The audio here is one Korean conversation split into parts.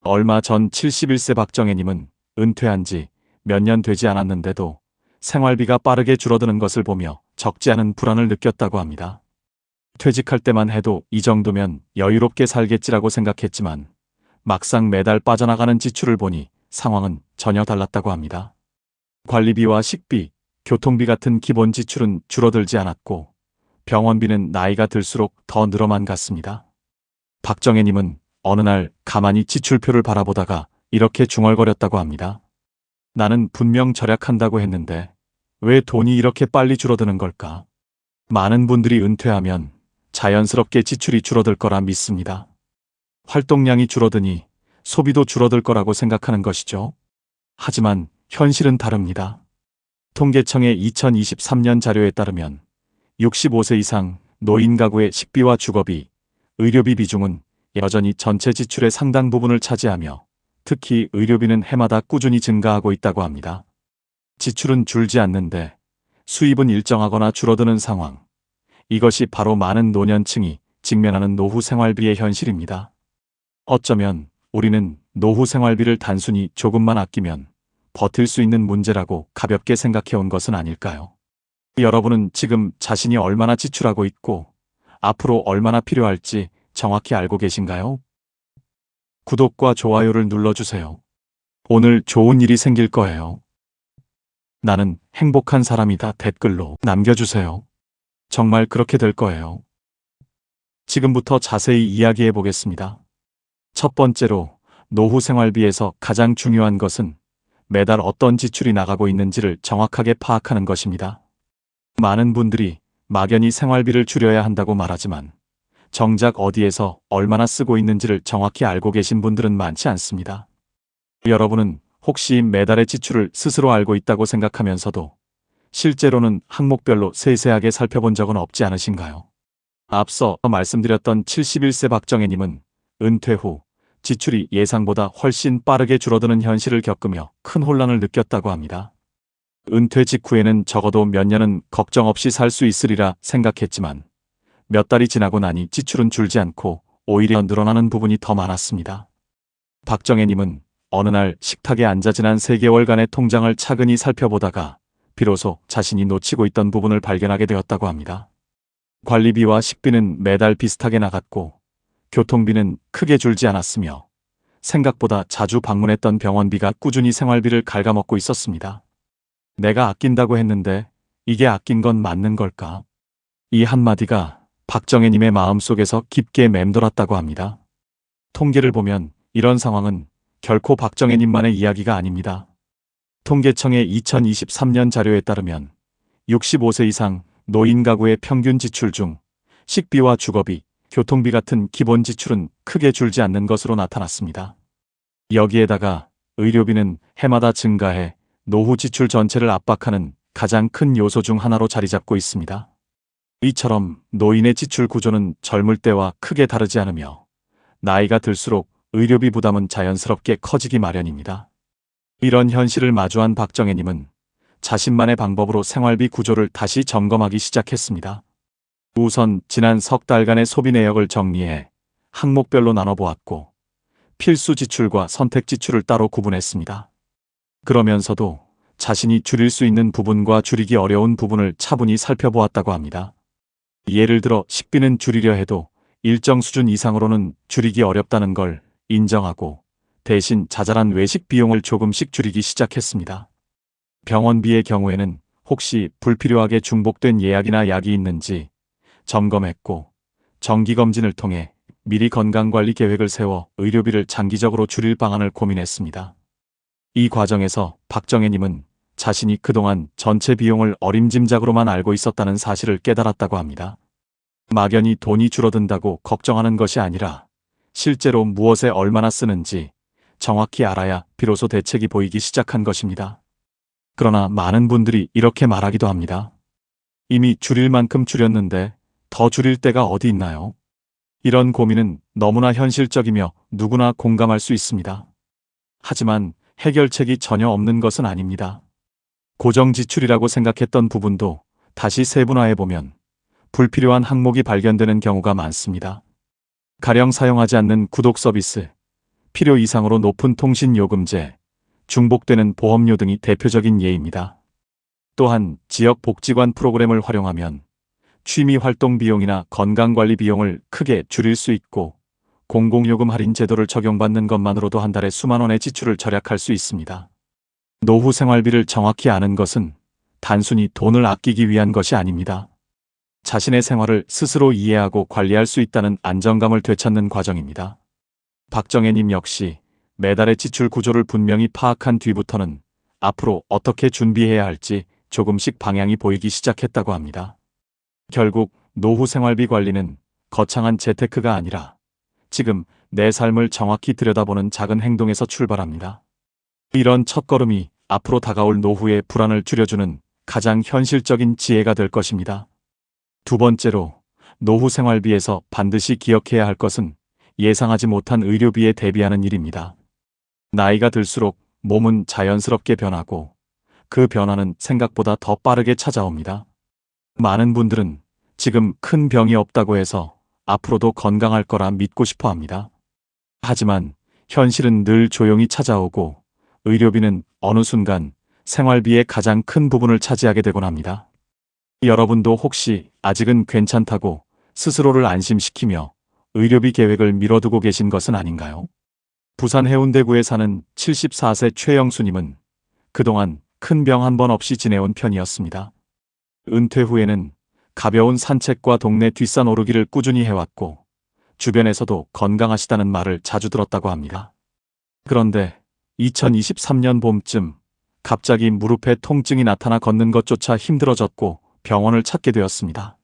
얼마 전 71세 박정혜님은 은퇴한 지 몇 년 되지 않았는데도 생활비가 빠르게 줄어드는 것을 보며 적지 않은 불안을 느꼈다고 합니다. 퇴직할 때만 해도 이 정도면 여유롭게 살겠지라고 생각했지만 막상 매달 빠져나가는 지출을 보니 상황은 전혀 달랐다고 합니다. 관리비와 식비, 교통비 같은 기본 지출은 줄어들지 않았고 병원비는 나이가 들수록 더 늘어만 갔습니다. 박정혜님은 어느 날 가만히 지출표를 바라보다가 이렇게 중얼거렸다고 합니다. 나는 분명 절약한다고 했는데 왜 돈이 이렇게 빨리 줄어드는 걸까? 많은 분들이 은퇴하면 자연스럽게 지출이 줄어들 거라 믿습니다. 활동량이 줄어드니 소비도 줄어들 거라고 생각하는 것이죠. 하지만 현실은 다릅니다. 통계청의 2023년 자료에 따르면 65세 이상 노인 가구의 식비와 주거비, 의료비 비중은 여전히 전체 지출의 상당 부분을 차지하며 특히 의료비는 해마다 꾸준히 증가하고 있다고 합니다. 지출은 줄지 않는데 수입은 일정하거나 줄어드는 상황. 이것이 바로 많은 노년층이 직면하는 노후 생활비의 현실입니다. 어쩌면 우리는 노후 생활비를 단순히 조금만 아끼면 버틸 수 있는 문제라고 가볍게 생각해온 것은 아닐까요? 여러분은 지금 자신이 얼마나 지출하고 있고 앞으로 얼마나 필요할지 정확히 알고 계신가요? 구독과 좋아요를 눌러주세요. 오늘 좋은 일이 생길 거예요. 나는 행복한 사람이다 댓글로 남겨주세요. 정말 그렇게 될 거예요. 지금부터 자세히 이야기해 보겠습니다. 첫 번째로 노후 생활비에서 가장 중요한 것은 매달 어떤 지출이 나가고 있는지를 정확하게 파악하는 것입니다. 많은 분들이 막연히 생활비를 줄여야 한다고 말하지만 정작 어디에서 얼마나 쓰고 있는지를 정확히 알고 계신 분들은 많지 않습니다. 여러분은 혹시 매달의 지출을 스스로 알고 있다고 생각하면서도 실제로는 항목별로 세세하게 살펴본 적은 없지 않으신가요? 앞서 말씀드렸던 71세 박정혜님은 은퇴 후 지출이 예상보다 훨씬 빠르게 줄어드는 현실을 겪으며 큰 혼란을 느꼈다고 합니다. 은퇴 직후에는 적어도 몇 년은 걱정 없이 살 수 있으리라 생각했지만 몇 달이 지나고 나니 지출은 줄지 않고 오히려 늘어나는 부분이 더 많았습니다. 박정혜님은 어느 날 식탁에 앉아 지난 3개월간의 통장을 차근히 살펴보다가 비로소 자신이 놓치고 있던 부분을 발견하게 되었다고 합니다. 관리비와 식비는 매달 비슷하게 나갔고 교통비는 크게 줄지 않았으며 생각보다 자주 방문했던 병원비가 꾸준히 생활비를 갉아먹고 있었습니다. 내가 아낀다고 했는데 이게 아낀 건 맞는 걸까? 이 한마디가 박정혜님의 마음속에서 깊게 맴돌았다고 합니다. 통계를 보면 이런 상황은 결코 박정혜님만의 이야기가 아닙니다. 통계청의 2023년 자료에 따르면 65세 이상 노인 가구의 평균 지출 중 식비와 주거비, 교통비 같은 기본 지출은 크게 줄지 않는 것으로 나타났습니다. 여기에다가 의료비는 해마다 증가해 노후 지출 전체를 압박하는 가장 큰 요소 중 하나로 자리 잡고 있습니다. 이처럼 노인의 지출 구조는 젊을 때와 크게 다르지 않으며 나이가 들수록 의료비 부담은 자연스럽게 커지기 마련입니다. 이런 현실을 마주한 박정혜님은 자신만의 방법으로 생활비 구조를 다시 점검하기 시작했습니다. 우선 지난 석 달간의 소비 내역을 정리해 항목별로 나눠보았고 필수 지출과 선택 지출을 따로 구분했습니다. 그러면서도 자신이 줄일 수 있는 부분과 줄이기 어려운 부분을 차분히 살펴보았다고 합니다. 예를 들어 식비는 줄이려 해도 일정 수준 이상으로는 줄이기 어렵다는 걸 인정하고 대신 자잘한 외식 비용을 조금씩 줄이기 시작했습니다. 병원비의 경우에는 혹시 불필요하게 중복된 예약이나 약이 있는지 점검했고 정기검진을 통해 미리 건강관리 계획을 세워 의료비를 장기적으로 줄일 방안을 고민했습니다. 이 과정에서 박정혜님은 자신이 그동안 전체 비용을 어림짐작으로만 알고 있었다는 사실을 깨달았다고 합니다. 막연히 돈이 줄어든다고 걱정하는 것이 아니라 실제로 무엇에 얼마나 쓰는지 정확히 알아야 비로소 대책이 보이기 시작한 것입니다. 그러나 많은 분들이 이렇게 말하기도 합니다. 이미 줄일 만큼 줄였는데 더 줄일 데가 어디 있나요? 이런 고민은 너무나 현실적이며 누구나 공감할 수 있습니다. 하지만 해결책이 전혀 없는 것은 아닙니다. 고정지출이라고 생각했던 부분도 다시 세분화해보면 불필요한 항목이 발견되는 경우가 많습니다. 가령 사용하지 않는 구독 서비스, 필요 이상으로 높은 통신요금제, 중복되는 보험료 등이 대표적인 예입니다. 또한 지역 복지관 프로그램을 활용하면 취미 활동 비용이나 건강관리 비용을 크게 줄일 수 있고 공공요금 할인 제도를 적용받는 것만으로도 한 달에 수만 원의 지출을 절약할 수 있습니다. 노후 생활비를 정확히 아는 것은 단순히 돈을 아끼기 위한 것이 아닙니다. 자신의 생활을 스스로 이해하고 관리할 수 있다는 안정감을 되찾는 과정입니다. 박정혜님 역시 매달의 지출 구조를 분명히 파악한 뒤부터는 앞으로 어떻게 준비해야 할지 조금씩 방향이 보이기 시작했다고 합니다. 결국 노후 생활비 관리는 거창한 재테크가 아니라 지금 내 삶을 정확히 들여다보는 작은 행동에서 출발합니다. 이런 첫걸음이 앞으로 다가올 노후의 불안을 줄여주는 가장 현실적인 지혜가 될 것입니다. 두 번째로, 노후 생활비에서 반드시 기억해야 할 것은 예상하지 못한 의료비에 대비하는 일입니다. 나이가 들수록 몸은 자연스럽게 변하고 그 변화는 생각보다 더 빠르게 찾아옵니다. 많은 분들은 지금 큰 병이 없다고 해서 앞으로도 건강할 거라 믿고 싶어 합니다. 하지만 현실은 늘 조용히 찾아오고 의료비는 어느 순간 생활비의 가장 큰 부분을 차지하게 되곤 합니다. 여러분도 혹시 아직은 괜찮다고 스스로를 안심시키며 의료비 계획을 미뤄두고 계신 것은 아닌가요? 부산 해운대구에 사는 74세 최영수님은 그동안 큰 병 한 번 없이 지내온 편이었습니다. 은퇴 후에는 가벼운 산책과 동네 뒷산 오르기를 꾸준히 해왔고 주변에서도 건강하시다는 말을 자주 들었다고 합니다. 그런데 2023년 봄쯤 갑자기 무릎에 통증이 나타나 걷는 것조차 힘들어졌고 병원을 찾게 되었습니다.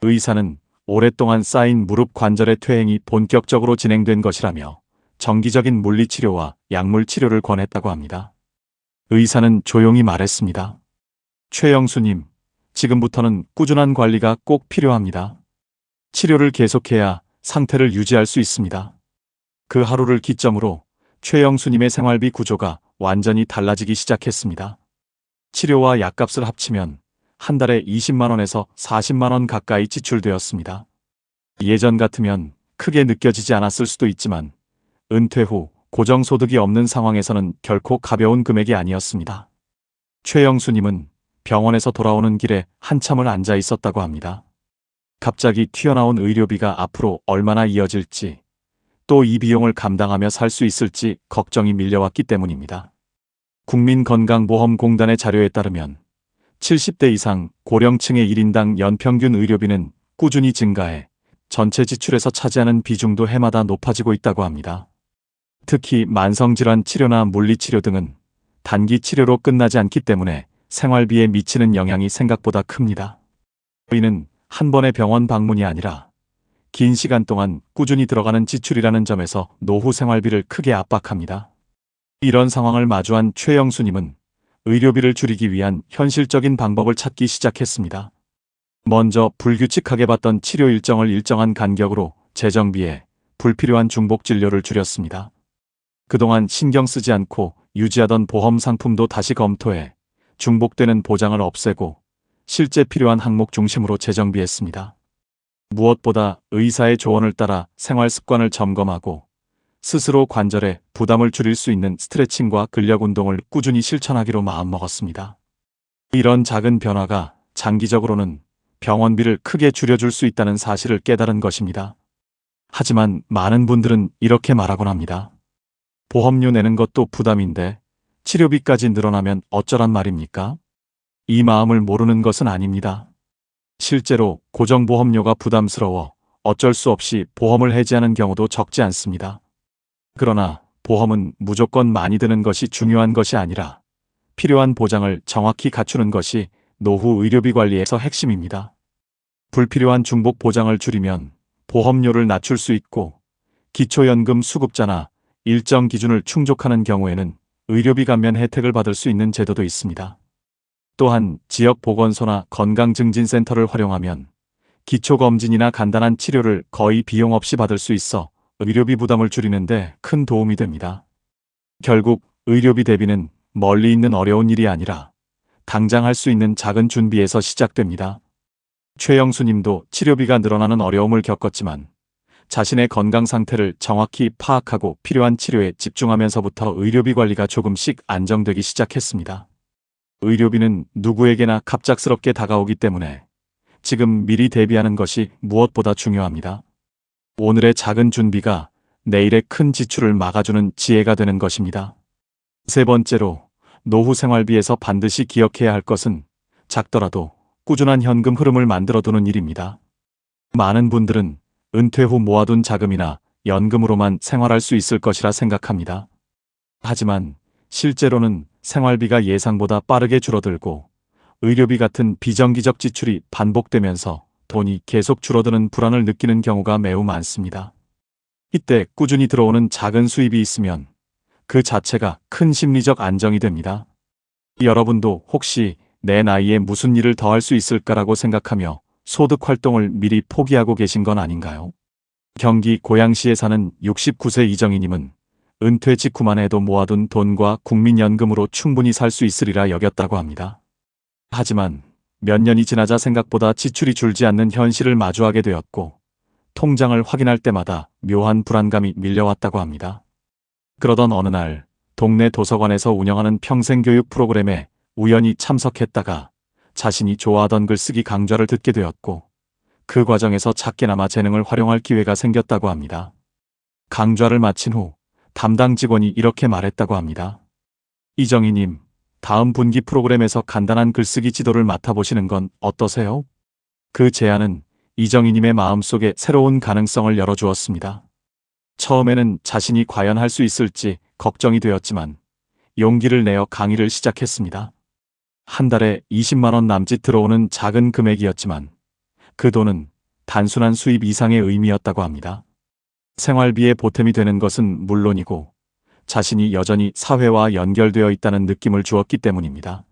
의사는 오랫동안 쌓인 무릎 관절의 퇴행이 본격적으로 진행된 것이라며 정기적인 물리치료와 약물치료를 권했다고 합니다. 의사는 조용히 말했습니다. 최영수님, 지금부터는 꾸준한 관리가 꼭 필요합니다. 치료를 계속해야 상태를 유지할 수 있습니다. 그 하루를 기점으로 최영수님의 생활비 구조가 완전히 달라지기 시작했습니다. 치료와 약값을 합치면 한 달에 20만 원에서 40만 원 가까이 지출되었습니다. 예전 같으면 크게 느껴지지 않았을 수도 있지만 은퇴 후 고정소득이 없는 상황에서는 결코 가벼운 금액이 아니었습니다. 최영수님은 병원에서 돌아오는 길에 한참을 앉아 있었다고 합니다. 갑자기 튀어나온 의료비가 앞으로 얼마나 이어질지, 또 이 비용을 감당하며 살 수 있을지 걱정이 밀려왔기 때문입니다. 국민건강보험공단의 자료에 따르면 70대 이상 고령층의 1인당 연평균 의료비는 꾸준히 증가해 전체 지출에서 차지하는 비중도 해마다 높아지고 있다고 합니다. 특히 만성질환 치료나 물리치료 등은 단기 치료로 끝나지 않기 때문에 생활비에 미치는 영향이 생각보다 큽니다. 이는 한 번의 병원 방문이 아니라 긴 시간 동안 꾸준히 들어가는 지출이라는 점에서 노후 생활비를 크게 압박합니다. 이런 상황을 마주한 최영수님은 의료비를 줄이기 위한 현실적인 방법을 찾기 시작했습니다. 먼저 불규칙하게 받던 치료 일정을 일정한 간격으로 재정비해 불필요한 중복 진료를 줄였습니다. 그동안 신경 쓰지 않고 유지하던 보험 상품도 다시 검토해 중복되는 보장을 없애고 실제 필요한 항목 중심으로 재정비했습니다. 무엇보다 의사의 조언을 따라 생활 습관을 점검하고 스스로 관절에 부담을 줄일 수 있는 스트레칭과 근력 운동을 꾸준히 실천하기로 마음먹었습니다. 이런 작은 변화가 장기적으로는 병원비를 크게 줄여줄 수 있다는 사실을 깨달은 것입니다. 하지만 많은 분들은 이렇게 말하곤 합니다. 보험료 내는 것도 부담인데 치료비까지 늘어나면 어쩌란 말입니까? 이 마음을 모르는 것은 아닙니다. 실제로 고정보험료가 부담스러워 어쩔 수 없이 보험을 해지하는 경우도 적지 않습니다. 그러나 보험은 무조건 많이 드는 것이 중요한 것이 아니라 필요한 보장을 정확히 갖추는 것이 노후 의료비 관리에서 핵심입니다. 불필요한 중복 보장을 줄이면 보험료를 낮출 수 있고 기초연금 수급자나 일정 기준을 충족하는 경우에는 의료비 감면 혜택을 받을 수 있는 제도도 있습니다. 또한 지역 보건소나 건강증진센터를 활용하면 기초검진이나 간단한 치료를 거의 비용 없이 받을 수 있어 의료비 부담을 줄이는 데 큰 도움이 됩니다. 결국 의료비 대비는 멀리 있는 어려운 일이 아니라 당장 할 수 있는 작은 준비에서 시작됩니다. 최영수님도 치료비가 늘어나는 어려움을 겪었지만 자신의 건강 상태를 정확히 파악하고 필요한 치료에 집중하면서부터 의료비 관리가 조금씩 안정되기 시작했습니다. 의료비는 누구에게나 갑작스럽게 다가오기 때문에 지금 미리 대비하는 것이 무엇보다 중요합니다. 오늘의 작은 준비가 내일의 큰 지출을 막아주는 지혜가 되는 것입니다. 세 번째로, 노후 생활비에서 반드시 기억해야 할 것은 작더라도 꾸준한 현금 흐름을 만들어두는 일입니다. 많은 분들은 은퇴 후 모아둔 자금이나 연금으로만 생활할 수 있을 것이라 생각합니다. 하지만 실제로는 생활비가 예상보다 빠르게 줄어들고 의료비 같은 비정기적 지출이 반복되면서 돈이 계속 줄어드는 불안을 느끼는 경우가 매우 많습니다. 이때 꾸준히 들어오는 작은 수입이 있으면 그 자체가 큰 심리적 안정이 됩니다. 여러분도 혹시 내 나이에 무슨 일을 더 할 수 있을까라고 생각하며 소득 활동을 미리 포기하고 계신 건 아닌가요? 경기 고양시에 사는 69세 이정희님은 은퇴 직후만 해도 모아둔 돈과 국민연금으로 충분히 살 수 있으리라 여겼다고 합니다. 하지만 몇 년이 지나자 생각보다 지출이 줄지 않는 현실을 마주하게 되었고 통장을 확인할 때마다 묘한 불안감이 밀려왔다고 합니다. 그러던 어느 날 동네 도서관에서 운영하는 평생교육 프로그램에 우연히 참석했다가 자신이 좋아하던 글쓰기 강좌를 듣게 되었고 그 과정에서 작게나마 재능을 활용할 기회가 생겼다고 합니다. 강좌를 마친 후 담당 직원이 이렇게 말했다고 합니다. 이정희님, 다음 분기 프로그램에서 간단한 글쓰기 지도를 맡아보시는 건 어떠세요? 그 제안은 이정희님의 마음속에 새로운 가능성을 열어주었습니다. 처음에는 자신이 과연 할 수 있을지 걱정이 되었지만 용기를 내어 강의를 시작했습니다. 한 달에 20만 원 남짓 들어오는 작은 금액이었지만 그 돈은 단순한 수입 이상의 의미였다고 합니다. 생활비에 보탬이 되는 것은 물론이고 자신이 여전히 사회와 연결되어 있다는 느낌을 주었기 때문입니다.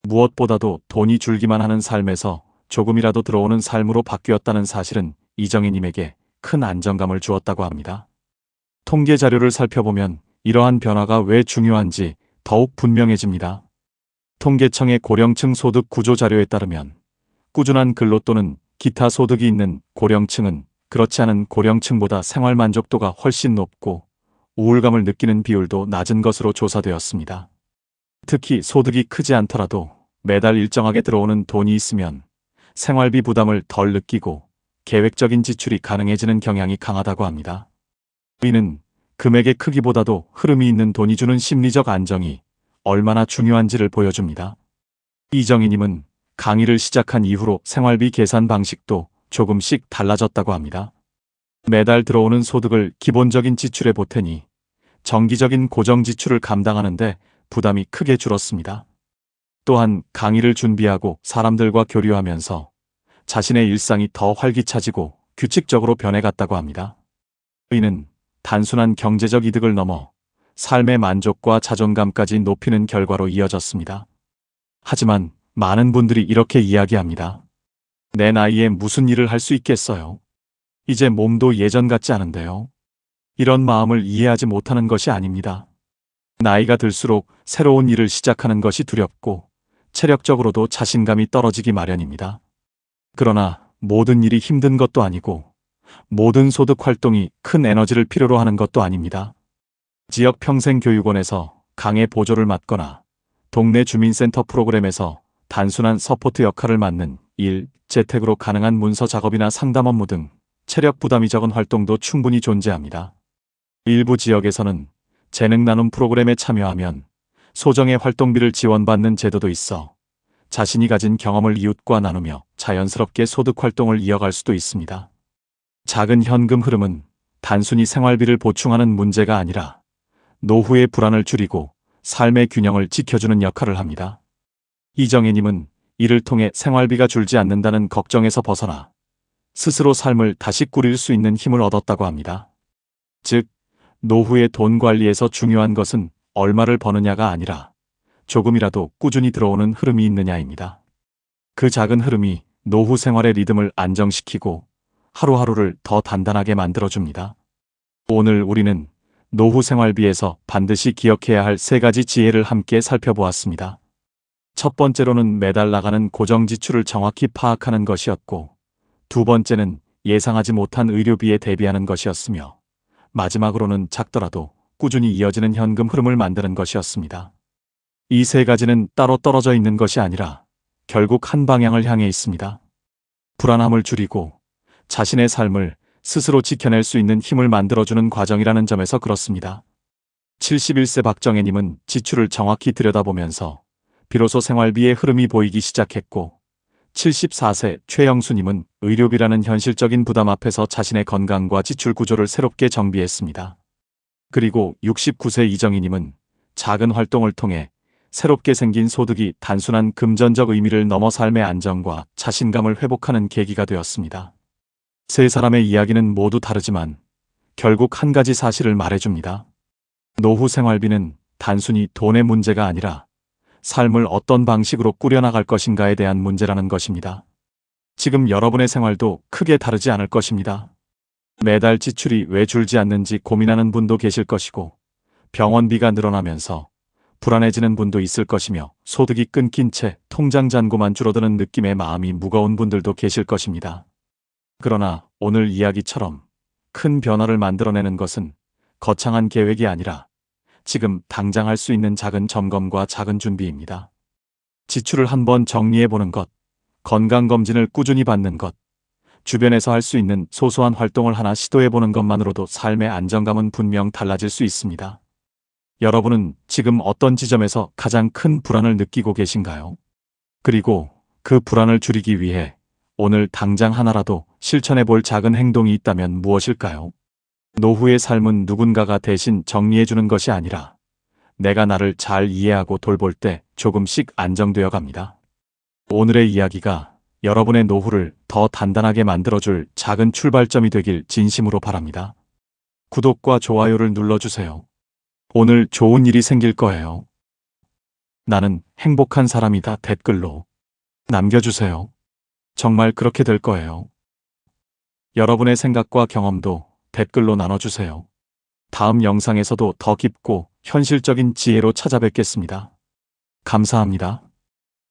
무엇보다도 돈이 줄기만 하는 삶에서 조금이라도 들어오는 삶으로 바뀌었다는 사실은 이정희님에게 큰 안정감을 주었다고 합니다. 통계 자료를 살펴보면 이러한 변화가 왜 중요한지 더욱 분명해집니다. 통계청의 고령층 소득 구조 자료에 따르면 꾸준한 근로 또는 기타 소득이 있는 고령층은 그렇지 않은 고령층보다 생활 만족도가 훨씬 높고 우울감을 느끼는 비율도 낮은 것으로 조사되었습니다. 특히 소득이 크지 않더라도 매달 일정하게 들어오는 돈이 있으면 생활비 부담을 덜 느끼고 계획적인 지출이 가능해지는 경향이 강하다고 합니다. 이는 금액의 크기보다도 흐름이 있는 돈이 주는 심리적 안정이 얼마나 중요한지를 보여줍니다. 이정희님은 강의를 시작한 이후로 생활비 계산 방식도 조금씩 달라졌다고 합니다. 매달 들어오는 소득을 기본적인 지출에 보태니 정기적인 고정 지출을 감당하는데 부담이 크게 줄었습니다. 또한 강의를 준비하고 사람들과 교류하면서 자신의 일상이 더 활기차지고 규칙적으로 변해갔다고 합니다. 이는 단순한 경제적 이득을 넘어 삶의 만족과 자존감까지 높이는 결과로 이어졌습니다. 하지만 많은 분들이 이렇게 이야기합니다. 내 나이에 무슨 일을 할 수 있겠어요? 이제 몸도 예전 같지 않은데요. 이런 마음을 이해하지 못하는 것이 아닙니다. 나이가 들수록 새로운 일을 시작하는 것이 두렵고 체력적으로도 자신감이 떨어지기 마련입니다. 그러나 모든 일이 힘든 것도 아니고 모든 소득 활동이 큰 에너지를 필요로 하는 것도 아닙니다. 지역 평생교육원에서 강의 보조를 맡거나 동네 주민센터 프로그램에서 단순한 서포트 역할을 맡는 일, 재택으로 가능한 문서 작업이나 상담 업무 등 체력 부담이 적은 활동도 충분히 존재합니다. 일부 지역에서는 재능 나눔 프로그램에 참여하면 소정의 활동비를 지원받는 제도도 있어 자신이 가진 경험을 이웃과 나누며 자연스럽게 소득 활동을 이어갈 수도 있습니다. 작은 현금 흐름은 단순히 생활비를 보충하는 문제가 아니라 노후의 불안을 줄이고 삶의 균형을 지켜주는 역할을 합니다. 이정혜님은 이를 통해 생활비가 줄지 않는다는 걱정에서 벗어나 스스로 삶을 다시 꾸릴 수 있는 힘을 얻었다고 합니다. 즉, 노후의 돈 관리에서 중요한 것은 얼마를 버느냐가 아니라 조금이라도 꾸준히 들어오는 흐름이 있느냐입니다. 그 작은 흐름이 노후 생활의 리듬을 안정시키고 하루하루를 더 단단하게 만들어줍니다. 오늘 우리는 노후 생활비에서 반드시 기억해야 할 3가지 지혜를 함께 살펴보았습니다. 첫 번째로는 매달 나가는 고정 지출을 정확히 파악하는 것이었고, 두 번째는 예상하지 못한 의료비에 대비하는 것이었으며, 마지막으로는 작더라도 꾸준히 이어지는 현금 흐름을 만드는 것이었습니다. 이 세 가지는 따로 떨어져 있는 것이 아니라 결국 한 방향을 향해 있습니다. 불안함을 줄이고 자신의 삶을 스스로 지켜낼 수 있는 힘을 만들어주는 과정이라는 점에서 그렇습니다. 71세 박정혜님은 지출을 정확히 들여다보면서 비로소 생활비의 흐름이 보이기 시작했고, 74세 최영수님은 의료비라는 현실적인 부담 앞에서 자신의 건강과 지출 구조를 새롭게 정비했습니다. 그리고 69세 이정희님은 작은 활동을 통해 새롭게 생긴 소득이 단순한 금전적 의미를 넘어 삶의 안정과 자신감을 회복하는 계기가 되었습니다. 세 사람의 이야기는 모두 다르지만 결국 한 가지 사실을 말해줍니다. 노후 생활비는 단순히 돈의 문제가 아니라 삶을 어떤 방식으로 꾸려나갈 것인가에 대한 문제라는 것입니다. 지금 여러분의 생활도 크게 다르지 않을 것입니다. 매달 지출이 왜 줄지 않는지 고민하는 분도 계실 것이고, 병원비가 늘어나면서 불안해지는 분도 있을 것이며, 소득이 끊긴 채 통장 잔고만 줄어드는 느낌의 마음이 무거운 분들도 계실 것입니다. 그러나 오늘 이야기처럼 큰 변화를 만들어내는 것은 거창한 계획이 아니라 지금 당장 할 수 있는 작은 점검과 작은 준비입니다. 지출을 한번 정리해보는 것, 건강검진을 꾸준히 받는 것, 주변에서 할 수 있는 소소한 활동을 하나 시도해보는 것만으로도 삶의 안정감은 분명 달라질 수 있습니다. 여러분은 지금 어떤 지점에서 가장 큰 불안을 느끼고 계신가요? 그리고 그 불안을 줄이기 위해 오늘 당장 하나라도 실천해볼 작은 행동이 있다면 무엇일까요? 노후의 삶은 누군가가 대신 정리해주는 것이 아니라 내가 나를 잘 이해하고 돌볼 때 조금씩 안정되어 갑니다. 오늘의 이야기가 여러분의 노후를 더 단단하게 만들어줄 작은 출발점이 되길 진심으로 바랍니다. 구독과 좋아요를 눌러주세요. 오늘 좋은 일이 생길 거예요. 나는 행복한 사람이다 댓글로 남겨주세요. 정말 그렇게 될 거예요. 여러분의 생각과 경험도 댓글로 나눠주세요. 다음 영상에서도 더 깊고 현실적인 지혜로 찾아뵙겠습니다. 감사합니다.